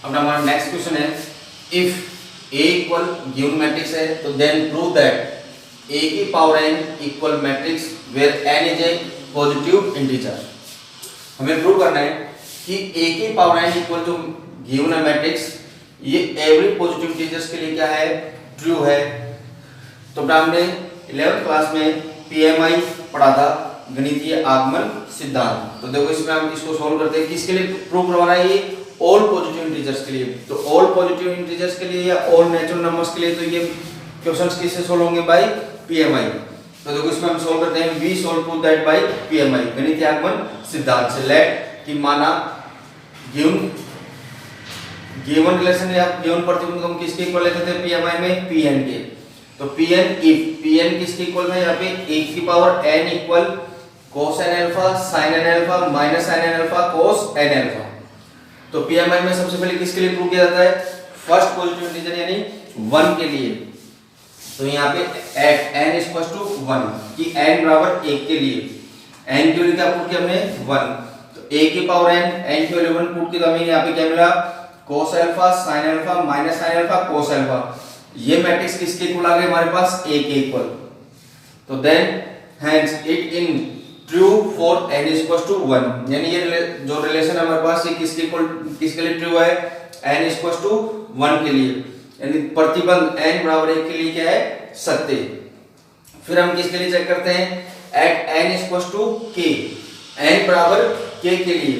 अब हमारा next question है, if A equal given matrix है तो देन प्रूव दैट ए की power n equal matrix where n is a positive integer. हमें प्रूव करना है कि ए की पावर एन इक्वल जो गिवन है मैट्रिक्स, ये एवरी पॉजिटिव इंटीजर्स के लिए क्या है, ट्रू है। तो हमने 11th क्लास में पीएमआई पढ़ा था, गणितीय आगमन सिद्धांत। तो देखो इसमें हम इसको सॉल्व करते हैं, किसके लिए प्रूव करवाना है, ये ऑल पॉजिटिव इंटीजर्स के लिए। तो ऑल पॉजिटिव इंटीजर्स के लिए या ऑल नेचुरल नंबर्स के लिए, तो ये क्वेश्चंस किससे सॉल्व होंगे, बाय पीएमआई। तो देखो इसमें हम सॉल्व करते हैं, we solve prove that by PMI, गणितीय आगमन सिद्धांत से। लेट कि माना गिवन रिलेशन या गिवन प्रतिबंध को हम किसके इक्वल लेते थे पीएमआई में, पीएन के। तो पीएन इफ पीएन किसके इक्वल है, यहाँ पे ए की power n equal cos n alpha sin n alpha minus sin n alpha cos n alpha. तो पीएमआई में सबसे पहले किसके लिए प्रूव किया जाता है, फर्स्ट पॉजिटिव इंटीजर यानी 1 के लिए। तो यहाँ पे at n is equal to 1 कि n बराबर 1 के लिए n की वैल्यू क्या पुट की हमने 1। तो a की पावर n n की वैल्यू 1 पुट की, तो हमें यहाँ पे क्या मिला, cos alpha sin alpha minus sin alpha cos alpha. ये मैट्रिक्स किसके इक्वल आ गए हमारे पास, a के इक्वल। तो then hence it in true for n is equal to 1, यानी ये जो रिलेशन हमारे पास ये किसके इक्वल, किसके लिए ट्रू है, n इज इक्वल टू 1 के लिए, यानी प्रतिबंध n बराबर 1 के लिए क्या है, सत्य। फिर हम किसके लिए चेक करते हैं, at n is equal to k, n बराबर k के लिए।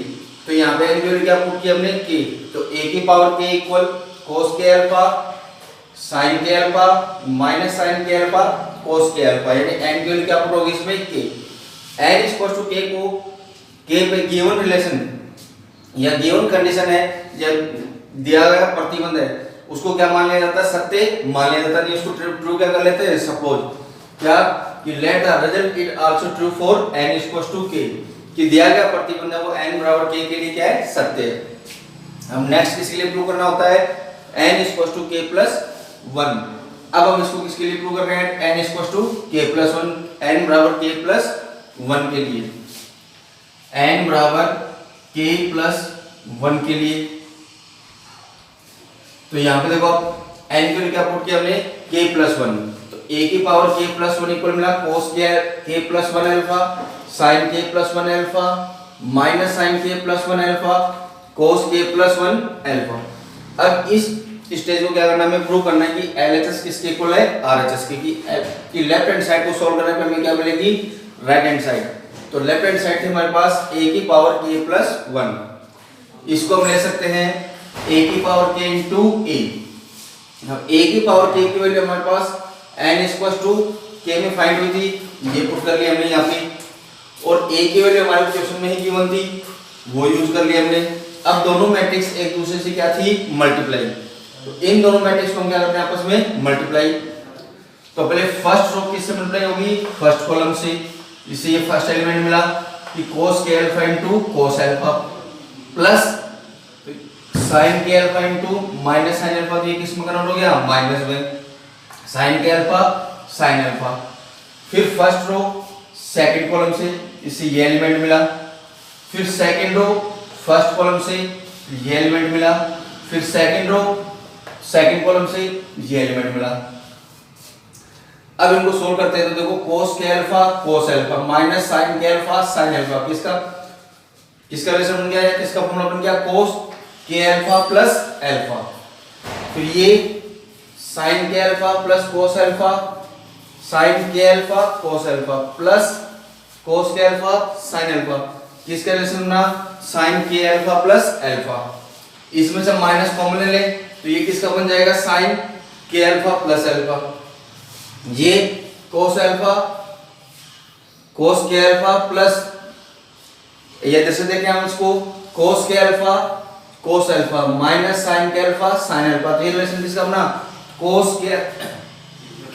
तो यहाँ पे n की वैल्यू क्या पुट की हमने, k। तो a की power k equal cos k alpha sin k alpha minus sin k alpha cos k alpha, यानी n की वैल्यू क्या पुट होगी इसमें, k। n equal to k को k पे गिवन रिलेशन या गिवन कंडीशन है या दिया गया प्रतिबंध है, उसको क्या मान लिया जाता है, सत्य मान लिया जाता है। नहीं उसको ट्रू क्या कर लेते हैं, सपोज क्या कि let the result it also true for n equal to k, कि दिया गया प्रतिबंध है वो n बराबर k के लिए क्या है, सत्य है। हम नेक्स्ट किसके लिए प्रूव करना होता है, n equal to k plus 1। अब हम इसको किसके लिए प्रूव कर रहे हैं, n equal to k plus 1, n बराबर k प्लस 1 के लिए, n बराबर k प्लस 1 के लिए। तो यहाँ पे देखो n की वैल्यू क्या पुट किया हमने, k प्लस 1। तो a की पावर k प्लस 1 इक्वल मिला cos k plus 1 alpha sin k plus 1 alpha minus sin k plus 1 alpha cos k plus 1 alpha. अब इस स्टेज को क्या करना है, हमें प्रूव करना है कि LHS किसके इक्वल है, RHS के, कि लेफ्ट हैंड साइड को सॉल्व करने पे हमें क्या मिलेगी, राइट हैंड साइड। तो लेफ्ट हैंड साइड थे हमारे पास a की पावर k प्लस 1, इसको हम ले सकते हैं a की पावर k इंटू a। अब a की पावर k की वैल्यू हमारे पास n इक्वल टू k में फाइंड हुई थी, ये पुट कर लिया हमने यहाँ पे, और a की वैल्यू हमारे क्वेश्चन में ही गिवन थी, वो यूज कर लिया हमने। अब दोनों मैट्रिक्स एक दूसरे से क्या थी, मल्टीप्लाई। तो इन दोनों मैट्रिक्स को हम क्या करते हैं, आपस में मल्टीप्लाई। तो पहले फर्स्ट रो किससे मल्टीप्लाई होगी, फर्स्ट कॉलम से। इससे ये फर्स्ट एलिमेंट मिला कि cos k alpha into cos alpha plus sin k alpha into minus sin alpha, तो ये किस में कन्वर्ट हो गया, माइनस में sin k alpha sin alpha. फिर फर्स्ट रो सेकंड कॉलम से, इससे ये एलिमेंट मिला। फिर सेकंड रो फर्स्ट कॉलम से ये एलिमेंट मिला। फिर सेकंड रो सेकंड कॉलम से ये एलिमेंट मिला। अब इनको सोल्व करते हैं, तो देखो cos k alpha cos alpha minus sin k alpha sin alpha, किसका रिलेशन बन गया है, किसका फॉर्मूला बन गया, cos k alpha plus alpha. फिर ये sin k alpha plus cos alpha sin k alpha cos alpha plus cos k alpha sin alpha, किसका रिलेशन बना, sin k alpha plus alpha. इसमें से माइनस कॉमन ले लें, तो ये किसका बन जाएगा, sin k alpha plus alpha. ये cos alpha cos k alpha plus, ये जैसे देखें हम इसको cos k alpha cos alpha minus sin k alpha sin alpha. तो ये रिलेशन किसका बना, cos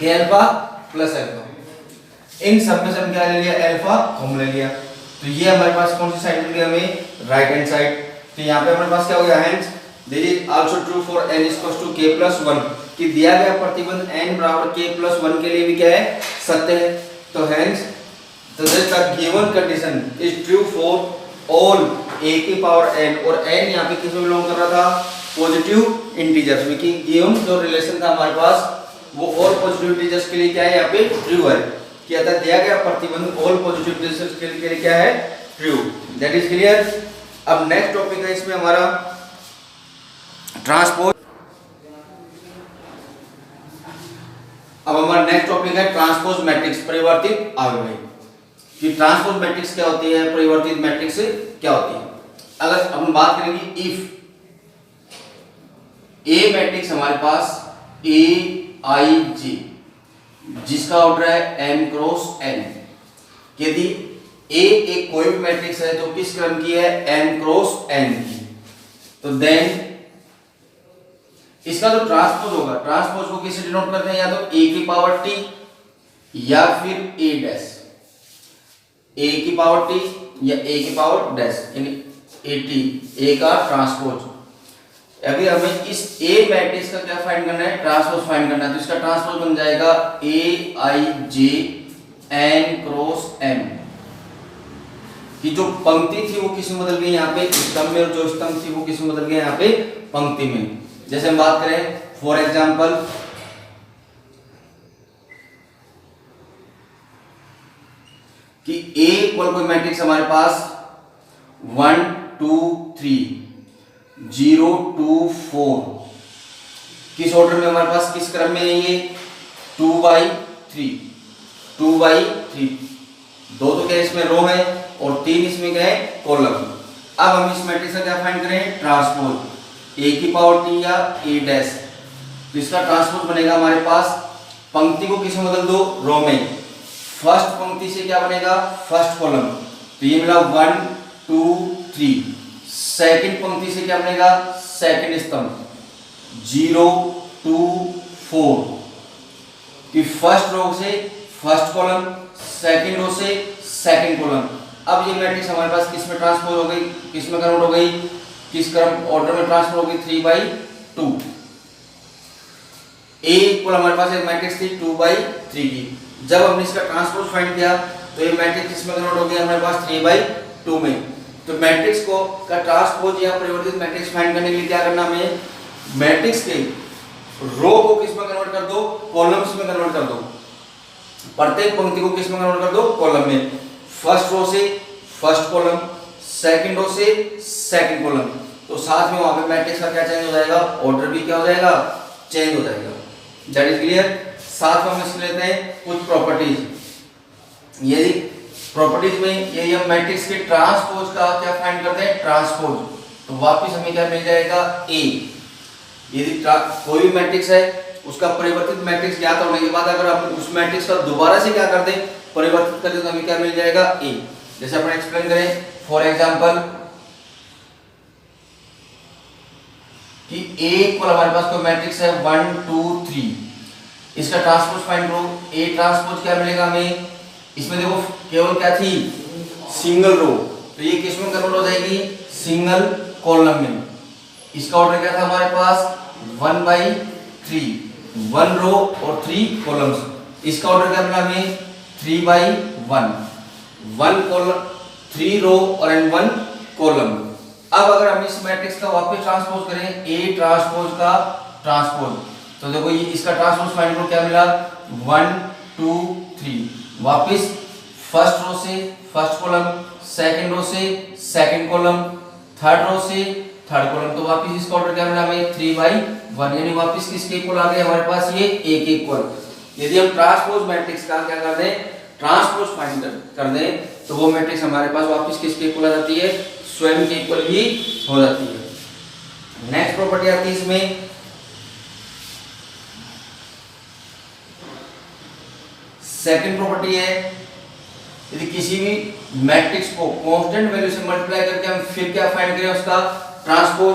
k alpha plus alpha. इन सब में से हम क्या ले लिया, अल्फा कॉमन ले लिया। तो ये हमारे पास कौन सी साइड मिल गई हमें, राइट हैंड साइड। तो यहाँ पे हमारे पास क्या हो गया, hence this is also true for n equal to k plus 1, कि दिया गया प्रतिबंध n बराबर k प्लस 1 के लिए भी क्या है, सत्य है। तो hence this given condition is true for all a की पावर n, और n यहाँ पे किस में बिलोंग कर रहा था, पॉजिटिव इंटीजर्स में कि गिवन जो रिलेशन था हमारे पास वो ऑल पॉजिटिव इंटीजर्स के लिए क्या है, यहाँ पे ट्रू है कि अतः दिया गया प्रतिबंध ऑल पॉजिटिव इंटीजर्स के लिए क्या है, ट्रू। That is clear. अब नेक्स्ट टॉपिक है इसमें हमारा ट्रांसपोज। अब हमारा नेक्स्ट टॉपिक है ट्रांसपोज मैट्रिक्स, परिवर्तित आव्यय। कि ट्रांसपोज मैट्रिक्स क्या होती है, परिवर्तित मैट्रिक्स क्या होती है। अगर हम बात करेंगे इफ ए मैट्रिक्स हमारे पास ए आई जे जिसका ऑर्डर है m क्रॉस n, यदि ए एक कोई भी मैट्रिक्स है तो किस क्रम की है, m क्रॉस n की, तो देन इसका जो ट्रांसपोज होगा, ट्रांसपोज को किससे डिनोट करते हैं, या तो a की पावर t या फिर a डैश, a की पावर t या a की पावर डैश, यानी at a का ट्रांसपोज। अभी हमें इस a मैट्रिक्स का क्या फाइंड करना है, ट्रांसपोज फाइंड करना है, तो इसका ट्रांसपोज बन जाएगा a i j n cross m कि जो पंक्ति थी वो किस में बदल गई यहाँ पे स्तंभ में, और जो स्तंभ थी वो किस में बदल गया यहाँ पे पंक्ति में। जैसे हम बात करें फॉर एग्जांपल कि a इक्वल कोई मैट्रिक्स हमारे पास 1 2 3 0 2 4 किस ऑर्डर में हमारे पास, किस क्रम में है ये, 2/3 2/3, दो तो क्या इसमें रो है और 3 इसमें क्या है कॉलम। अब हम इस मैट्रिक्स का क्या फाइंड करें, ट्रांसपोज a की पावर t या a डैश, तो इसका ट्रांसपोज बनेगा हमारे पास, पंक्ति को किस में बदल दो, रो में, फर्स्ट पंक्ति से क्या बनेगा, फर्स्ट कॉलम, तो ये मिला 1 2 3, सेकंड पंक्ति से क्या बनेगा, सेकंड स्तंभ 0 2 4 कि फर्स्ट रो से फर्स्ट कॉलम, सेकंड रो से सेकंड कॉलम। अब ये मैट्रिक्स हमारे पास किस में ट्रांसपोज हो गई, किस में कन्वर्ट हो गई, किस क्रम ऑर्डर में ट्रांसफर हो गई, 3/2। ए इक्वल हमारे पास एक मैट्रिक्स थी 2/3 की, जब हमने इसका ट्रांसपोज फाइंड किया तो ये मैट्रिक्स किस में कन्वर्ट हो गया हमारे पास 3/2 में। तो मैट्रिक्स को का ट्रांसपोज या परिवर्तित मैट्रिक्स फाइंड करने के लिए क्या करना, हमें मैट्रिक्स के रो को किस में कन्वर्ट कर दो, कॉलम्स में कन्वर्ट कर दो, प्रत्येक पंक्ति को किस में कन्वर्ट कर दो, कॉलम में, फर्स्ट रो से फर्स्ट कॉलम, सेकंड रो से सेकंड कॉलम, तो साथ में वहां पे मैट्रिक्स का क्या चेंज हो जाएगा, ऑर्डर भी क्या हो जाएगा, चेंज हो जाएगा। That is clear. साथ में हम इसके लेते हैं कुछ प्रॉपर्टीज। यदि प्रॉपर्टीज में यदि हम मैट्रिक्स के ट्रांसपोज का क्या फाइंड करते हैं, ट्रांसपोज, तो वापस हमें क्या मिल जाएगा, ए। यदि कोई भी मैट्रिक्स है उसका परिवर्तित मैट्रिक्स ज्ञात होने के बाद अगर हम उस मैट्रिक्स का दोबारा से क्या कर दें, परिवर्तित कर दें, तो हमें क्या मिल जाएगा, ए। जैसे अपन एक्सप्लेन करें फॉर एग्जांपल कि a इक्वल हमारे पास कोई मैट्रिक्स है 1 2 3, इसका ट्रांसपोज फाइंड करो, a ट्रांसपोज क्या मिलेगा हमें, इसमें देखो केवल क्या थी, सिंगल रो, तो ये किस में कन्वर्ट हो जाएगी, सिंगल कॉलम में। इसका ऑर्डर क्या था हमारे पास 1/3, 1 रो और 3 कॉलम्स। इसका ऑर्डर क्या मिला हमें 3/1, 1 कॉलम 3 रो और 1 कॉलम। अब अगर हम इस मैट्रिक्स का वापस ट्रांसपोज करें, A ट्रांसपोज का ट्रांसपोज, तो देखो ये इसका ट्रांसपोज फाइंड करो, क्या मिला 1 2 3, वापस फर्स्ट रो से फर्स्ट कॉलम, सेकंड रो से सेकंड कॉलम, थर्ड रो से थर्ड कॉलम, तो वापस इसका ऑर्डर क्या मिला हमें 3/1, यानी वापस किसके इक्वल आ गया हमारे पास, ये A के इक्वल। यदि हम ट्रांसपोज मैट्रिक्स का क्या कर दें, ट्रांसपोज फाइंड कर दें, तो वो मैट्रिक्स हमारे पास वापस किसके इक्वल आ जाती है, स्वयं के इक्वल ही हो जाती है। नेक्स्ट प्रॉपर्टी आती है इसमें सेकंड प्रॉपर्टी है, यदि किसी भी मैट्रिक्स को कांस्टेंट वैल्यू से मल्टीप्लाई करके हम फिर क्या फाइंड करें, उसका ट्रांसपोज,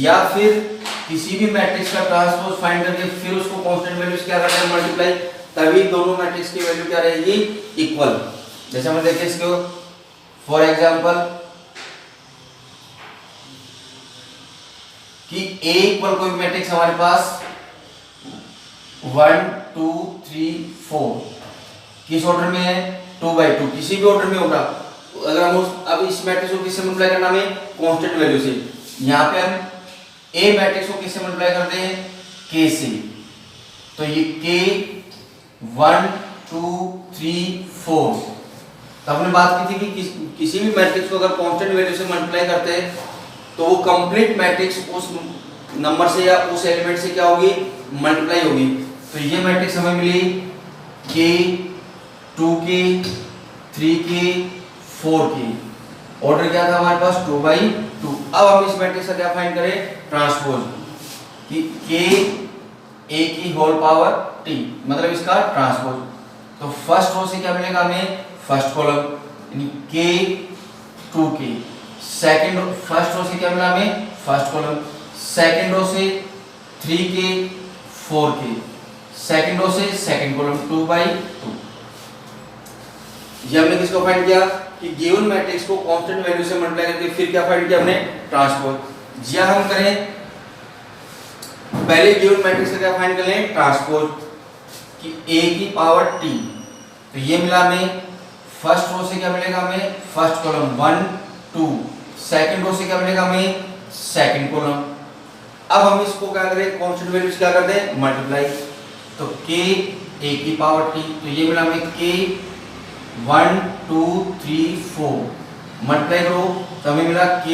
या फिर किसी भी मैट्रिक्स का ट्रांसपोज फाइंड करके फिर उसको कांस्टेंट वैल्यू से क्या करते हैं, मल्टीप्लाई, तभी दोनों मैट्रिक्स की वैल्यू क्या रहेगी, इक्वल। जैसे हम देखें इसको फॉर एग्जांपल कि A इक्वल कोई मैट्रिक्स हमारे पास 1 2 3 4 किस ऑर्डर में है, 2/2, किसी भी ऑर्डर में होगा। अगर हम अब इस मैट्रिक्स को किससे मल्टीप्लाई करना है, कांस्टेंट वैल्यू से। यहाँ पे हम ए मैट्रिक्स को किससे मल्टीप्लाई करते हैं, के से। तो ये के 1 2 3 4। तो हमने बात की थी कि किसी भी मैट्रिक्स को अगर कांस्टेंट वैल्यू से मल्टीप्लाई करते हैं तो वो कंप्लीट मैट्रिक्स उस नंबर से या उस एलिमेंट से क्या होगी, मल्टीप्लाई होगी। तो ये मैट्रिक्स हमें मिली के 2k 3k 4k। ऑर्डर क्या था हमारे पास 2/2। अब हम इस मैट्रिक्स का क्या फाइंड करें, ट्रांसपोज, कि k a की होल पावर t, मतलब इसका ट्रांसपोज। तो फर्स्ट रो से क्या मिलेगा हमें, फर्स्ट कॉलम यानी k 2k। Second first row से क्या मिला हमें, फर्स्ट कॉलम। सेकंड रो से 3k 4k। सेकंड रो से सेकंड कॉलम 2/2। ये हमने किसको फाइंड किया कि गिवन मैट्रिक्स को कांस्टेंट वैल्यू से मल्टीप्लाई करके फिर क्या फाइंड किया हमने, ट्रांसपोज। या हम करें पहले गिवन मैट्रिक्स का क्या फाइंड कर लें, ट्रांसपोज, कि a की पावर t। तो ये मिला हमें फर्स्ट रो से क्या मिलेगा हमें, फर्स्ट कॉलम 1 2। सेकंड रो से क्या मिलेगा हमें, सेकंड कॉलम। अब हम इसको क्या करें, कांस्टेंट वैल्यू से क्या कर दें, मल्टीप्लाई। तो k a की पावर t, तो ये मिला हमें k 1 2 3 4। मल्टीप्लाई करो तो हमें मिला k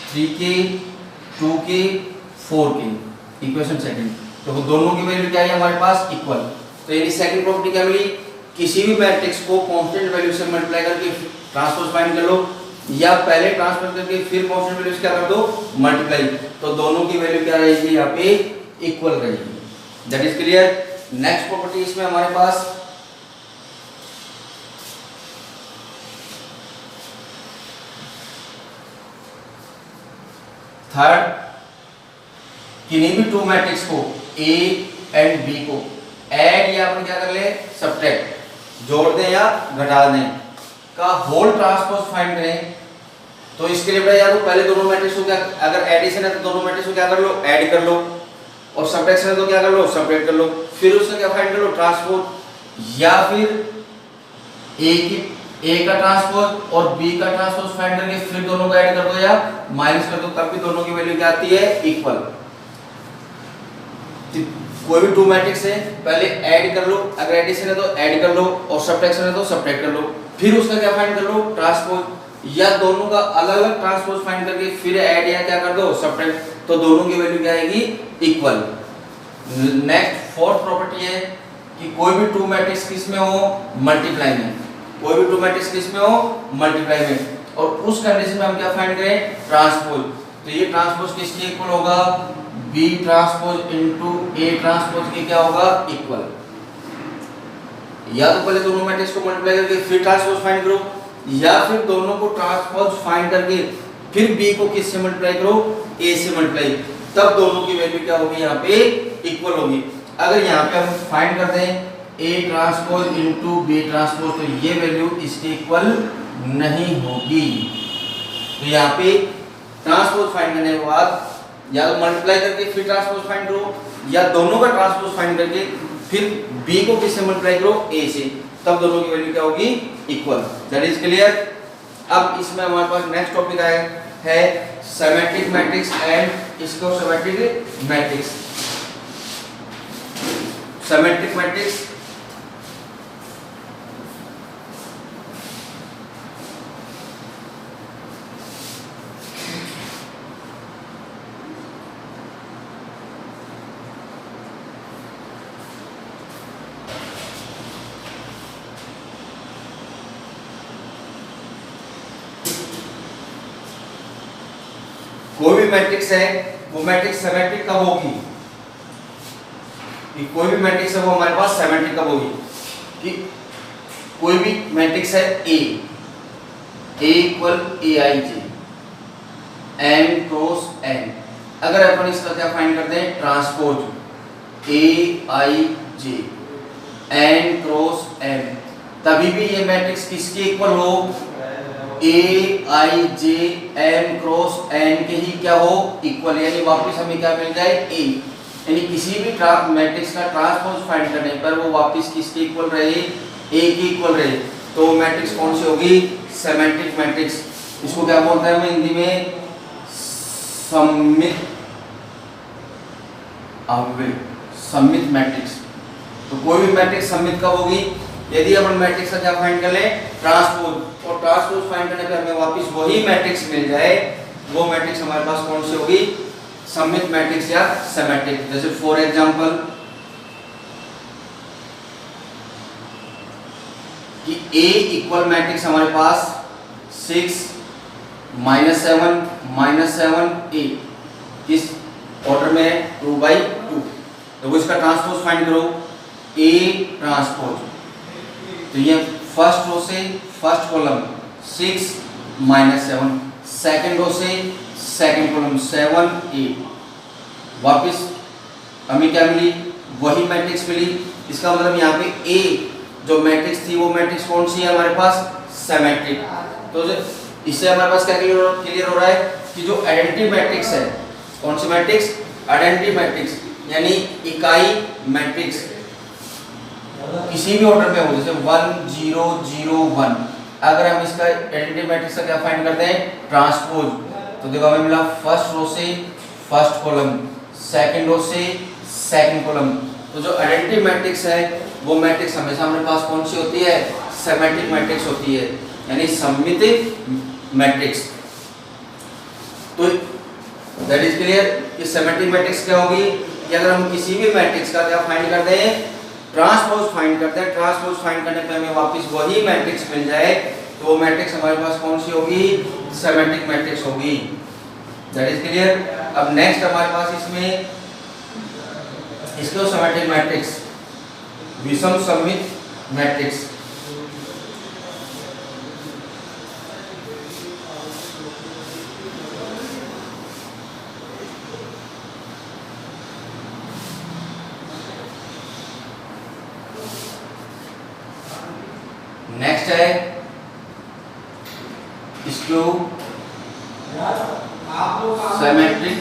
3k 2k 4k। Equation second. तो दोनों की वैल्यू क्या है हमारे पास, इक्वल। तो यानी सेकंड प्रॉपर्टी क्या मिली, किसी भी मैट्रिक्स को कांस्टेंट वैल्यू से मल्टीप्लाई करके ट्रांसपोज फाइंड कर लो, या पहले ट्रांसपोज करके फिर कांस्टेंट वैल्यू से क्या कर दो, मल्टीप्लाई। तो दोनों की वैल्यू क्या रहेगी, यहाँ पे इक्वल रहेगी। That is clear. Next property इसमें हमारे पास थर्ड, किन्हीं भी टू मैट्रिक्स को A एंड B को ऐड या अपन क्या कर ले, सब्ट्रैक्ट, जोड़ दें या घटा दें, का होल ट्रांसपोज फाइंड करें। तो इसके लिए या तो पहले दोनों मैट्रिक्स को क्या, अगर एडिशन है तो दोनों मैट्रिक्स को क्या कर लो, ऐड कर लो, और सब्ट्रैक्शन है तो क्या कर लो, सब्ट्रैक्ट कर लो। फिर उसका क्या फाइंड कर लो, ट्रांसपोज। या फिर A का ट्रांसपोज और B का ट्रांसपोज फाइंड करके फिर दोनों को ऐड कर दो या माइनस कर दो, तब भी दोनों की वैल्यू क्या आती है, इक्वल। कोई भी टू मैट्रिक्स है पहले ऐड कर लो, अगर एडिशन है तो ऐड कर लो, और सब्ट्रैक्शन है तो सब्ट्रैक्ट कर लो। फिर उसका क्या फाइंड कर लो, ट्रांसपोज। या दोनों का अलग अलग ट्रांसपोज फाइंड करके फिर ऐड या क्या कर दो, सब्ट्रैक्ट। तो दोनों की वैल्यू क्या आएगी, इक्वल। नेक्स्ट फोर्थ प्रॉपर्टी है कि कोई भी टू मैट्रिक्स किस में हो, मल्टीप्लाई में। कोई भी टू मैट्रिक्स किस में हो, मल्टीप्लाई में। और उस कंडीशन में हम क्या फाइंड करें, ट्रांसपोज। तो ये ट्रांसपोज किसके इक्वल होगा, B transpose into A transpose के क्या होगा, इक्वल। या तो पहले दोनों मैट्रिक्स को मल्टीप्लाई करके फिर ट्रांसपोज फाइंड करो, या फिर दोनों को ट्रांसपोज फाइंड करके फिर B को किससे मल्टीप्लाई करो, A से मल्टीप्लाई, तब दोनों की वैल्यू क्या होगी, यहाँ पे इक्वल होगी। अगर यहाँ पे हम फाइंड करते हैं A transpose into B transpose, तो ये वैल्यू इसके इक्वल नहीं होगी। तो यहाँ पे ट्रांसपोज फाइंड करने के बाद या तो मल्टीप्लाई करके फिर ट्रांसपोज फाइंड करो, या दोनों का ट्रांसपोज फाइंड करके फिर B को किससे मल्टीप्लाई करो, A से, तब दोनों की वैल्यू क्या होगी, इक्वल। That is clear. अब इसमें हमारे पास नेक्स्ट टॉपिक है सिमेट्रिक मैट्रिक्स एंड इसको सिमेट्रिक मैट्रिक्स। सिमेट्रिक मैट्रिक्स कोई भी मैट्रिक्स है, वो मैट्रिक्स सिमेट्रिक कब होगी, कि कोई भी मैट्रिक्स है वो हमारे पास सिमेट्रिक कब होगी, कि कोई भी मैट्रिक्स है A equal Aij n cross n। अगर अपन इसका क्या फाइंड करते हैं, transpose Aij n cross n, तभी भी ये मैट्रिक्स किसके इक्वल हो, Aij m क्रॉस n के ही क्या हो, इक्वल। यानी वापस हमें क्या मिल जाए, A। यानी किसी भी मैट्रिक्स का ट्रांसपोज फाइंड करने पर वो वापस किसके इक्वल रहे, A के इक्वल रहे, तो मैट्रिक्स कौन सी होगी, सिमेट्रिक मैट्रिक्स। इसको क्या बोलते हैं हम हिंदी में, सममित अव्यय सममित मैट्रिक्स। तो कोई भी मैट्रिक्स सममित कब होगी? यदि अपन मैट्रिक्स का क्या फाइंड कर लें? ट्रांसपोज, और ट्रांसपोज फाइंड करने पे हमें वापस वही मैट्रिक्स मिल जाए, वो मैट्रिक्स हमारे पास कौन सी होगी? सममित मैट्रिक्स या सिमेट्रिक। जैसे फॉर एग्जांपल कि A इक्वल मैट्रिक्स हमारे पास 6 -7 -7 8 किस ऑर्डर में? 2/2। तो वो इसका ट्रांसपोज फाइंड करो, A ट्रांसपोज। तो ये फर्स्ट रो से फर्स्ट कॉलम 6 -7, सेकंड रो से सेकंड कॉलम 7 8, वापस हमें क्या मिली? वही मैट्रिक्स मिली। इसका मतलब यहाँ पे A जो मैट्रिक्स थी वो मैट्रिक्स कौन सी है हमारे पास? सिमेट्रिक। तो इससे हमारे पास क्या क्लियर हो रहा है कि जो आइडेंटिटी मैट्रिक्स है, कौन सी मैट्रिक्स? आइडेंटिटी मैट्रिक्स, यानी इकाई मैट्रिक्स किसी भी ऑर्डर में हो, जैसे 1 0 0 1, अगर हम इसका आइडेंटिटी मैट्रिक्स का क्या फाइंड करते हैं? ट्रांसपोज। तो देखो हमें मिला फर्स्ट रो से फर्स्ट कॉलम, सेकंड रो से सेकंड कॉलम। तो जो आइडेंटिटी मैट्रिक्स है वो मैट्रिक्स हमेशा हमारे पास कौन सी होती है? सिमेट्रिक मैट्रिक्स होती है, यानी सममित मैट्रिक्स। तो दैट इज क्लियर कि सिमेट्रिक मैट्रिक्स क्या होगी कि अगर हम किसी भी मैट्रिक्स का क्या फाइंड करते हैं? ट्रांसपोज फाइंड करते हैं। ट्रांसपोज फाइंड करने पे हमें वापस वही मैट्रिक्स मिल जाए, तो वो मैट्रिक्स हमारे पास कौन सी होगी? सिमेट्रिक मैट्रिक्स होगी। That is clear. अब नेक्स्ट हमारे पास इसमें इसको सिमेट्रिक मैट्रिक्स, विषम सममित मैट्रिक्स। नेक्स्ट है इसको सिमेट्रिक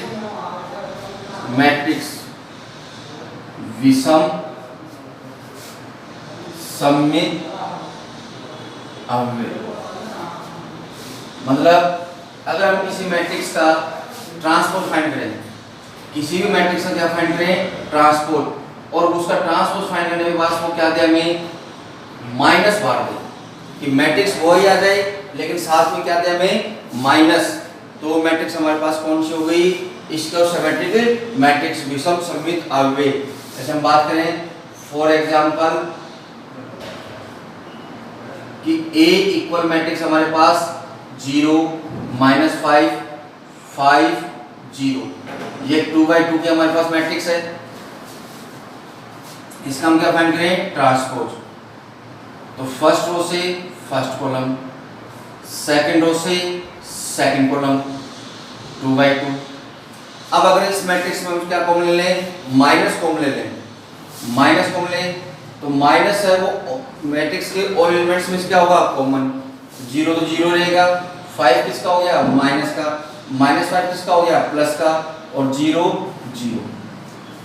मैट्रिक्स, विषम सममित अव्यय। मतलब अगर हम किसी मैट्रिक्स का ट्रांसपोज फाइंड करें, किसी भी मैट्रिक्स का क्या फाइंड करें? ट्रांसपोज, और उसका ट्रांसपोज फाइंड करने के बाद वो क्या दे? हमें माइनस बार दे कि मैट्रिक्स वो ही आ जाए, लेकिन साथ में क्या दे? हमें माइनस। तो मैट्रिक्स हमारे पास कौन सी हो गई? इसका सिमेट्रिक मैट्रिक्स, विषम सममित अव्यय। जैसे हम बात करें फॉर एग्जांपल कि A इक्वल मैट्रिक्स हमारे पास 0 -5 5 0, ये 2/2 की हमारे पास मैट्रिक्स है। इसका हम क्या फाइंड करें? ट्रांसपोज। तो फर्स्ट रो से फर्स्ट कॉलम, सेकंड रो से सेकंड कॉलम 2/2। अब अगर इस मैट्रिक्स में हम क्या कॉमन ले लें? माइनस कॉमन ले लें। माइनस कॉमन लें तो माइनस है वो मैट्रिक्स के ऑल एलिमेंट्स में क्या होगा? कॉमन। 0 तो 0 रहेगा, 5 किसका हो गया? माइनस का, -5 किसका हो गया? प्लस का, और 0 0।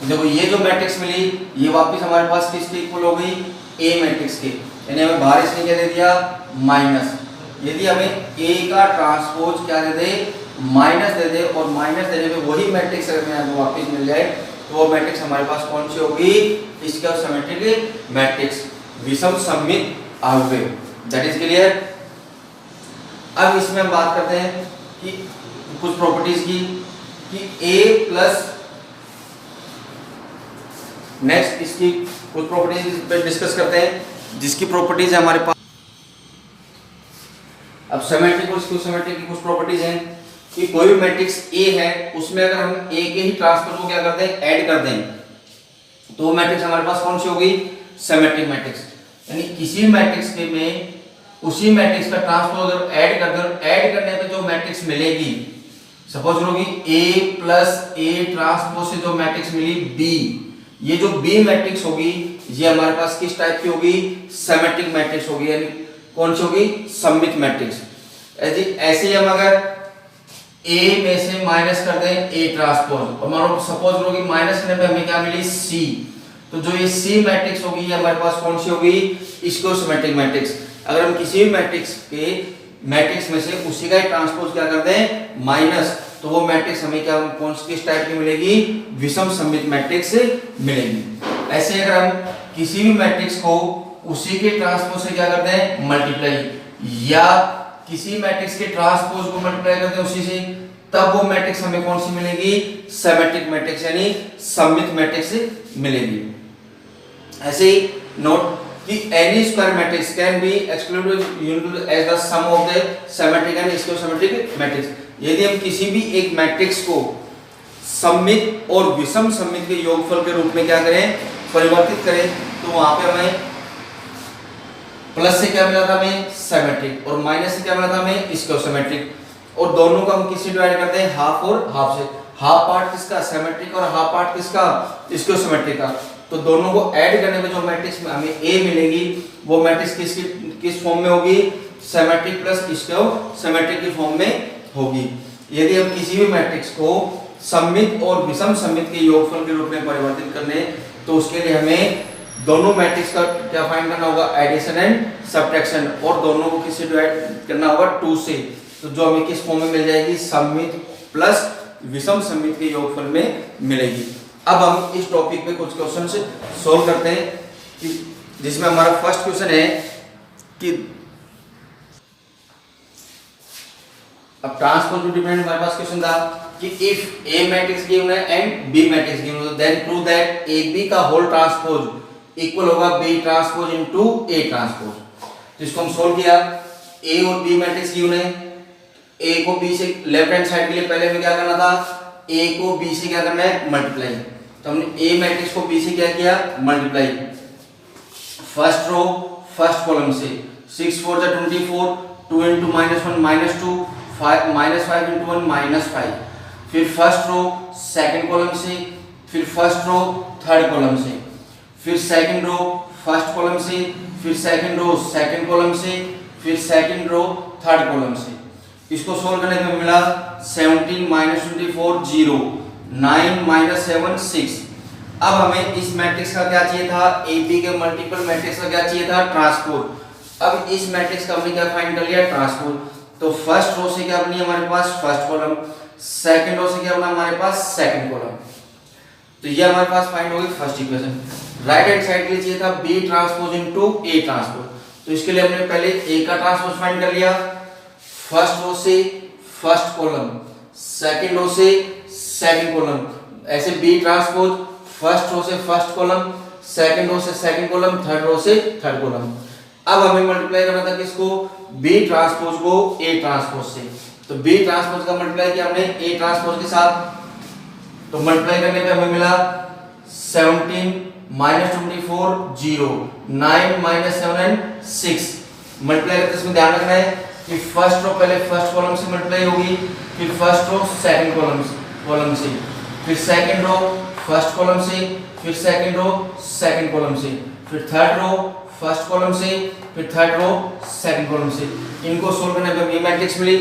तो देखो ये जो मैट्रिक्स मिली ये वापस हमारे पास किसके इक्वल हो गई? A मैट्रिक्स के, यानी हमें बाहर इसने क्या दे दिया? माइनस। यदि हमें A का ट्रांसपोज क्या दे दे? माइनस दे दे, और माइनस देने पे वही मैट्रिक्स अगर हमें वापस मिल जाए, तो वो मैट्रिक्स हमारे पास कौन सी होगी? इसका सिमेट्रिक मैट्रिक्स, विषम सममित अव्यय। That is clear. अब इसमें हम बात करते हैं कि कुछ प्रॉपर्टीज की, कि A प्लस, नेक्स्ट इसकी कुछ प्रॉपर्टीज पे डिस्कस करते हैं, जिसकी प्रॉपर्टीज है हमारे पास। अब सिमेट्रिक और स्क्यू-सिमेट्रिक की कुछ प्रॉपर्टीज हैं कि कोई भी मैट्रिक्स A है, उसमें अगर हम A के ही ट्रांसपोज को क्या करते हैं? ऐड कर दें, तो वो मैट्रिक्स हमारे पास कौन सी होगी? Symmetric matrix. यानी किसी मैट्रिक्स के में उसी मैट्रिक्स का ट्रांसपोज अगर ऐड कर दो, ऐड करने पे जो मैट्रिक्स मिलेगी, सपोज करो कि A प्लस A ट्रांसपोज से जो मैट्रिक्स मिली B, ये जो B मैट्रिक्स होगी ये हमारे पास किस टाइप की होगी? सिमेट्रिक मैट्रिक्स होगी। यानी कौन सी होगी? सममित मैट्रिक्स। ऐसे ही हम अगर A में से माइनस कर दें A ट्रांसपोज, और मान लो सपोज करो कि माइनस करने पे हमें क्या मिली? C, तो जो ये C मैट्रिक्स होगी ये हमारे पास कौन सी होगी? इसको सिमेट्रिक मैट्रिक्स। अगर हम किसी भी मैट्रिक्स के मैट्रिक्स में से उसी का ही ट्रांसपोज क्या कर दें? माइनस, तो वो मैट्रिक्स हमें क्या कौन किस टाइप की मिलेगी, विषम सममित मैट्रिक्स मिलेगी। ऐसे अगर हम किसी भी मैट्रिक्स को उसी के ट्रांसपोज से क्या करते हैं मल्टीप्लाई, या किसी मैट्रिक्स के ट्रांसपोज को मल्टीप्लाई करते हैं उसी से, तब वो मैट्रिक्स हमें कौन सी मिलेगी, सिमेट्रिक मैट्रिक्स यानी सममित मैट्रिक्स मिलेगी। ऐसे ही नोट कि any square matrix can be excluded as the sum of the symmetric and schizometric matrix। यदि हम किसी भी एक मैट्रिक्स को सममित और विषम सममित के योगफल के रूप में क्या करें, परिवर्तित करें, तो वहां पे हमें प्लस से क्या मिला था हमें सिमेट्रिक, और माइनस से क्या मिला था हमें स्कियोसिमेट्रिक, और दोनों को हम किससे डिवाइड करते हैं, हाफ और हाफ से। हाफ पार्ट किसका सिमेट्रिक और हाफ पार्ट किसका स्कियोसिमेट्रिक का। तो दोनों को ऐड करने पे जो मैट्रिक्स में हमें ए मिलेगी वो मैट्रिक्स किस फॉर्म में होगी, सिमेट्रिक प्लस स्कियोसिमेट्रिक की फॉर्म में होगी। यदि हम किसी भी मैट्रिक्स को सममित और विषम सममित के योगफल के रूप में परिवर्तित करने, तो उसके लिए हमें दोनों मैट्रिक्स का क्या फाइंड करना होगा, एडिशन एंड सब्ट्रैक्शन, और दोनों को किससे डिवाइड करना होगा, 2 से। तो जो हमें किस फॉर्म में मिल जाएगी, सममित प्लस विषम सममित के योगफल में मिलेगी। अब हम इस टॉपिक पे कुछ क्वेश्चन सोल्व करते हैं कि जिसमें हमारा फर्स्ट क्वेश्चन है कि अब ट्रांसपोज टू डिपेंडेंट हमारे पास क्वेश्चन था कि इफ ए मैट्रिक्स गिवन है एंड बी मैट्रिक्स गिवन है, then prove that A B का होल ट्रांसपोज इक्वल होगा B transpose into A transpose. तो इसको हम सोल्व किया, ए और बी मैट्रिक्स गिवन है, ए को बी से लेफ्ट हैंड साइड के लिए पहले हमें क्या करना था, ए को बी से क्या करना है मल्टीप्लाई। तो हमने ए मैट्रिक्स को बी से क्या किया, multiply. First row first column से 6 4 जा 24, 2 into -1 -2, 5 -5 into 1 -5। फिर फर्स्ट रो सेकंड कॉलम से, फिर फर्स्ट रो थर्ड कॉलम से, फिर सेकंड रो फर्स्ट कॉलम से, फिर सेकंड रो सेकंड कॉलम से, फिर सेकंड रो थर्ड कॉलम से। इसको सोल्व करने में मिला 17 -24 0, 9 -7 6। अब हमें इस मैट्रिक्स का क्या चाहिए था, ए बी के मल्टीपल मैट्रिक्स का क्या चाहिए था, ट्रांसपोज। अब इस मैट्रिक्स का हमने क्या फाइंड कर लिया, ट्रांसपोज। तो फर्स्ट रो से क्या बनी हमारे पास, फर्स्ट कॉलम, सेकंड रो से क्या बना हमारे पास, सेकंड कॉलम। तो ये हमारे पास फाइंड होगी first equation. Right hand side के लिए चाहिए था B transpose into A transpose. तो इसके लिए हमने पहले ए का ट्रांसपोज फाइंड कर लिया, फर्स्ट रो से फर्स्ट कॉलम, सेकंड रो से सेकंड कॉलम, ऐसे बी ट्रांसपोज फर्स्ट रो से फर्स्ट कॉलम, सेकंड रो से सेकंड कॉलम, थर्ड रो से थर्ड कॉलम। अब हमें मल्टीप्लाई करना था किसको, बी ट्रांसपोज को ए ट्रांसपोज से। तो बी ट्रांसपोज का मल्टीप्लाई किया हमने ए ट्रांसपोज के साथ। तो मल्टीप्लाई करने पे हमें मिला 17 -24 0, 9 -7 6। मल्टीप्लाई करते इसमें ध्यान रखना है कि फर्स्ट रो पहले फर्स्ट कॉलम से मल्टीप्लाई होगी, फिर फर्स्ट रो सेकंड कॉलम से, फिर सेकंड रो फर्स्ट कॉलम से, फिर सेकंड रो सेकंड कॉलम से, फिर थर्ड रो फर्स्ट कॉलम से, फिर थर्ड रो सेकंड कॉलम से। इनको सोल्व करने पे ये मैट्रिक्स मिली।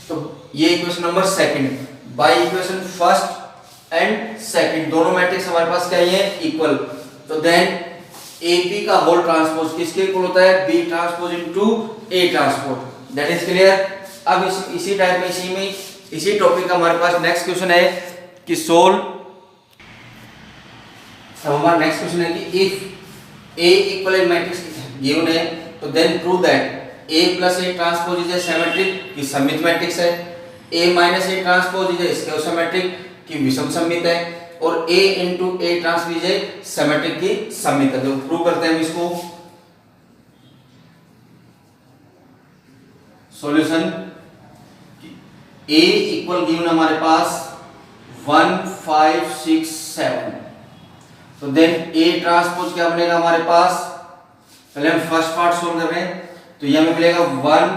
तो ये equation number second. By equation first and second दोनों मैट्रिक्स हमारे पास क्या है, इक्वल। तो देन ए बी का होल ट्रांसपोज किसके इक्वल होता है, B transpose into A transpose. That is clear. अब इसी टाइप में इसी टॉपिक का हमारे पास नेक्स्ट क्वेश्चन है कि सोल्व। अब हमारा नेक्स्ट क्वेश्चन है कि if A equal A matrix given है, तो then prove that A plus A transpose is a symmetric की सममित मैट्रिक्स है, A minus A transpose is a skew symmetric की विषम सममित है, और A into A transpose is a symmetric की सममित है। तो प्रूव करते हैं हम इसको। सॉल्यूशन ए इक्वल गिवन हमारे पास 1 5 6 7। तो देन ए ट्रांसपोज क्या बनेगा हमारे पास, पहले हम फर्स्ट पार्ट सोल्व कर रहे हैं। तो ये हमें मिलेगा 1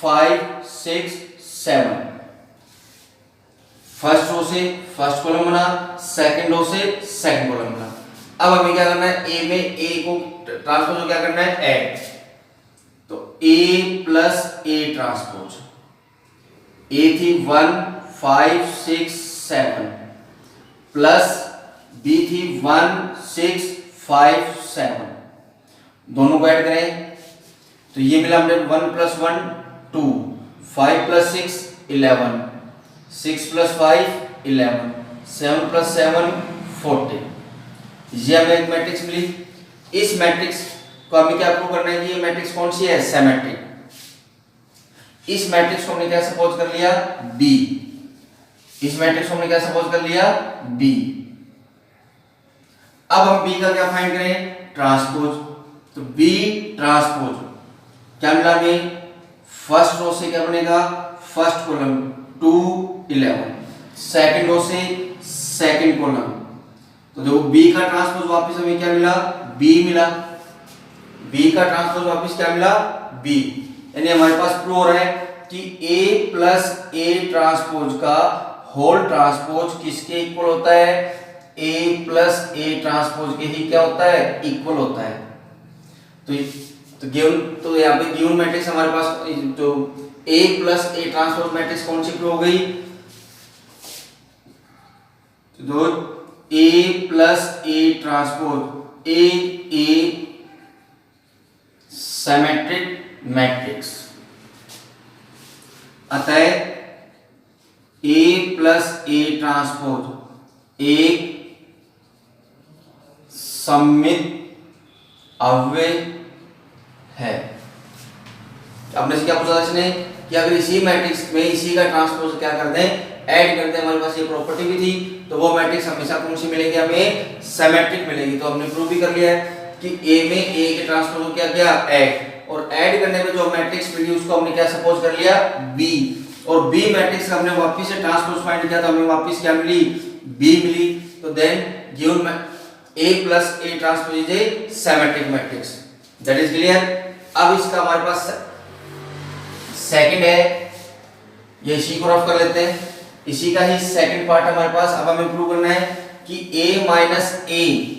5 6 7। फर्स्ट रो से फर्स्ट कॉलम बना, सेकंड रो से सेकंड कॉलम बना। अब हमें क्या करना है, ए में ए को ट्रांसपोज को क्या करना है, ऐड। तो a प्लस ए ट्रांसपोज, ए थी 1 5 6 7 प्लस बी थी 1 6 5 7, दोनों को ऐड करें तो ये मिला हमने 1 + 1 2, 5 + 6 11, 6 प्लस 5 11, 7 प्लस 7 14। ये हमें एक मैट्रिक्स मिली। इस मैट्रिक्स को हमें क्या प्रूव करना है कि ये मैट्रिक्स कौन सी है, सिमेट्रिक। इस मैट्रिक्स को हमने क्या सपोज कर लिया, बी। इस मैट्रिक्स को हमने क्या सपोज कर लिया, बी। अब हम बी का क्या फाइंड करें, ट्रांसपोज। तो बी ट्रांसपोज क्या मिला हमें, फर्स्ट रो से क्या बनेगा, फर्स्ट कॉलम 2 11, सेकंड रो से सेकंड कॉलम। तो देखो बी का ट्रांसपोज वापस हमें क्या मिला, बी मिला। बी का ट्रांसपोज वापस क्या मिला, बी। यानी हमारे पास प्रूव हो रहा है कि a प्लस ए ट्रांसपोज का होल ट्रांसपोज किसके इक्वल होता है, a प्लस ए ट्रांसपोज के ही क्या होता है, इक्वल होता है। तो यहाँ पे गिवन मैट्रिक्स हमारे पास जो a plus A transpose matrix कौन सी प्रूव हो गई, तो a plus A transpose A symmetric matrix. अतः a प्लस ए ट्रांसपोज एक सममित अव्यय है। आपने से क्या पूछा इसने कि अगर इसी मैट्रिक्स में इसी का ट्रांसपोज क्या करते हैं, ऐड करते हैं, हमारे पास ये प्रॉपर्टी भी थी, तो वो मैट्रिक्स हमेशा कौन सी मिलेगी, हमें सिमेट्रिक मिलेगी। तो हमने प्रूव भी कर लिया है कि a में a के ट्रांसपोज को क्या किया, ऐड, और ऐड करने पे जो मैट्रिक्स मिली उसको हमने क्या सपोज कर लिया, b। और b मैट्रिक्स हमने वापस से ट्रांसपोज फाइंड किया तो हमें वापस क्या मिली, b मिली। तो then given a plus A transpose is a symmetric matrix. That is clear. अब इसका हमारे पास सेकंड है, ये इसी को रफ कर लेते हैं, इसी का ही सेकंड पार्ट हमारे पास। अब हमें प्रूव करना है कि a minus A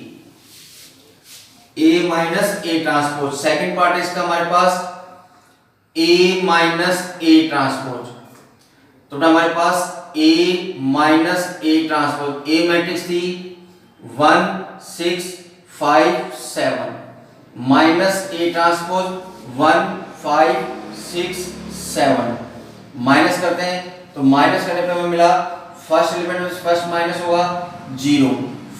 transpose, second part इसका हमारे पास a माइनस ए ट्रांसपोज। तो हमारे पास a minus A transpose, a matrix थी 1 6 5 7, माइनस ए ट्रांसपोज 1 5 6 7, माइनस करते हैं तो माइनस करने पे हमें मिला, फर्स्ट एलिमेंट में फर्स्ट माइनस होगा 0,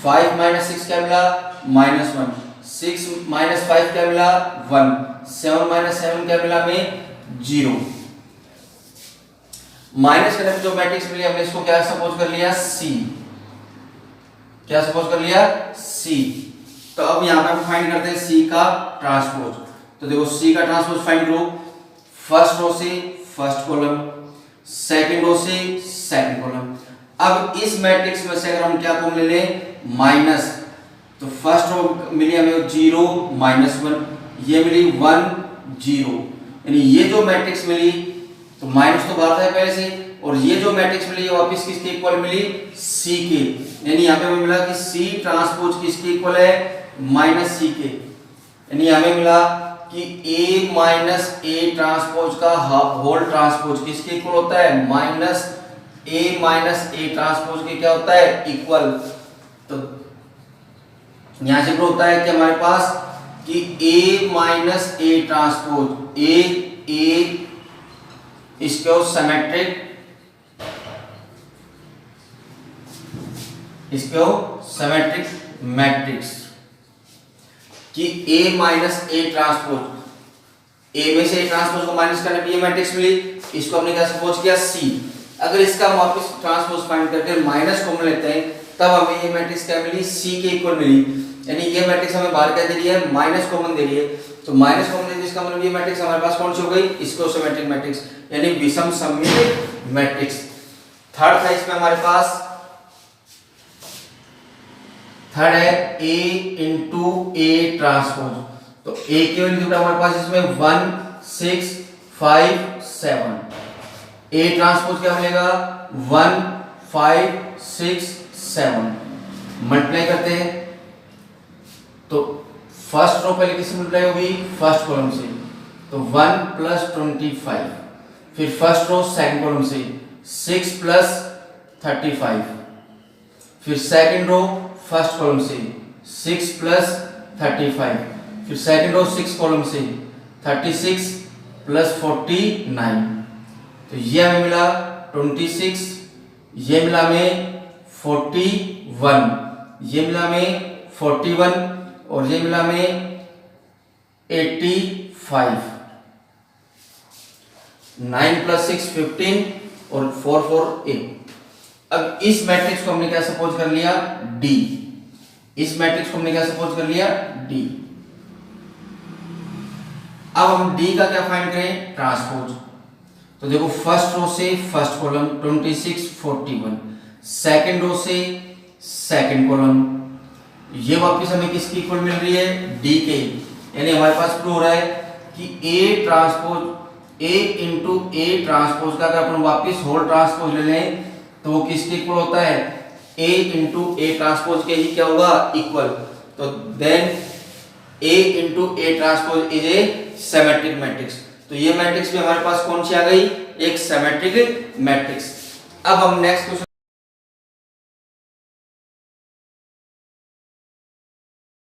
5 माइनस 6 क्या मिला, -1, 6 माइनस 5 क्या मिला, 1, 7 माइनस 7 क्या मिला हमें, 0। माइनस करने पे जो मैट्रिक्स मिली हमने इसको क्या सपोज कर लिया, C। क्या सपोज कर लिया, C। तो अब यहां पे हम फाइंड करते हैं C का ट्रांसपोज। तो देखो C का ट्रांसपोज फाइंड करो, फर्स्ट रो से फर्स्ट कॉलम, सेकंड रो से सेकंड कॉलम। अब इस मैट्रिक्स में से अगर हम क्या कॉमन ले लें, माइनस, तो फर्स्ट रो मिली हमें 0 -1, ये मिली 1 0, यानी ये जो मैट्रिक्स मिली तो माइनस तो बाहर था पहले से, और ये जो मैट्रिक्स मिली वापस किसके इक्वल मिली, C के। यानी यहाँ पे हमें मिला कि C ट्रांसपोज किसके इक्वल है, -C के। यानी हमें मिला कि a माइनस ए ट्रांसपोज का होल ट्रांसपोज किसके इक्वल होता है, a माइनस ए ट्रांसपोज के क्या होता है, इक्वल। तो यहां से प्रूव होता है कि हमारे पास कि a minus A transpose a इसको सिमेट्रिक, इसको सिमेट्रिक मैट्रिक्स कि a minus A transpose, a में से ए ट्रांसपोज को माइनस करने पे ये मैट्रिक्स मिली, इसको हमने क्या सपोज किया, C। अगर इसका हम वापस ट्रांसपोज फाइंड करके माइनस कॉमन लेते हैं तब हमें ये मैट्रिक्स क्या मिली, C के इक्वल मिली। यानी ये मैट्रिक्स हमें बाहर क्या दे रही है, माइनस कॉमन दे रही है। तो माइनस कॉमन दे रही है इसका मतलब ये मैट्रिक्स हमारे पास कौन सी हो गई, इसको सिमेट्रिक मैट्रिक्स, यानी विषम सममित मैट्रिक्स। थर्ड था इसमें हमारे पास, थर्ड है A इंटू A ट्रांसपोज। तो A की वैल्यू हमारे पास इसमें 1 6 5 7, A ट्रांसपोज क्या मिलेगा, 1 5 6 7, मल्टीप्लाई करते हैं तो फर्स्ट रो पहले किससे मल्टीप्लाई होगी, फर्स्ट कॉलम से, तो 1 प्लस 25, फिर फर्स्ट रो सेकंड कॉलम से 6 प्लस 35, फिर सेकंड रो फर्स्ट कॉलम से 6 प्लस 35, फिर सेकंड रो 6 कॉलम से 36 प्लस 49। तो ये हमें मिला 26 ये मिला में 41, ये मिला में 41 और ये मिला में 85। 9 + 6 15 और 4 4 8। अब इस मैट्रिक्स को हमने क्या सपोज कर लिया, डी। इस मैट्रिक्स को हमने क्या सपोज कर लिया, डी। अब हम डी का क्या फाइंड करें, ट्रांसपोज। तो देखो फर्स्ट रो से फर्स्ट कॉलम 26 41, सेकंड रो से सेकंड कॉलम, ये वापस हमें किसकी इक्वल मिल रही है, डी के। यानी हमारे पास प्रूव हो रहा है कि A transpose A into A transpose का अगर अपन वापस होल ट्रांसपोज ले लें तो वो किसके इक्वल होता है, ए इंटू ए ट्रांसपोज के ही क्या होगा, इक्वल। तो then A into A transpose is a symmetric matrix. तो ये मैट्रिक्स भी हमारे पास कौन सी आ गई, एक सिमेट्रिक मैट्रिक्स। अब हम नेक्स्ट क्वेश्चन